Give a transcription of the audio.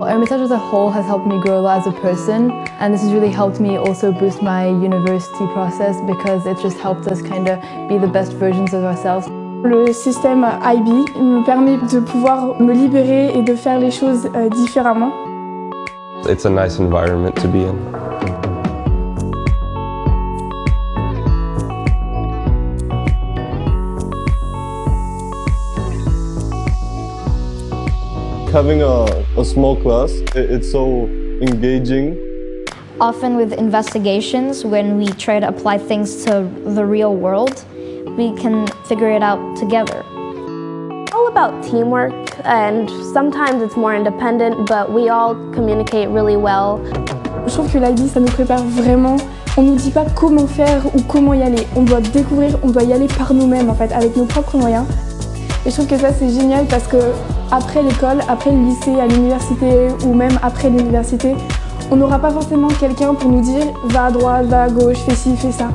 Ermitage as a whole has helped me grow a lot as a person, and this has really helped me also boost my university process because it's just helped us kind of be the best versions of ourselves. Le système IB me permet de pouvoir me libérer et de faire les choses différemment. It's a nice environment to be in. Having a small class, it's so engaging. Often with investigations, when we try to apply things to the real world, we can figure it out together. All about teamwork, and sometimes it's more independent, but we all communicate really well. Je trouve que l'IB, ça nous prépare vraiment. On nous dit pas comment faire ou comment y aller. On doit découvrir, on doit y aller par nous-mêmes en fait, avec nos propres moyens. Et je trouve que ça c'est génial parce que après l'école, après le lycée, à l'université ou même après l'université, on n'aura pas forcément quelqu'un pour nous dire va à droite, va à gauche, fais ci, fais ça.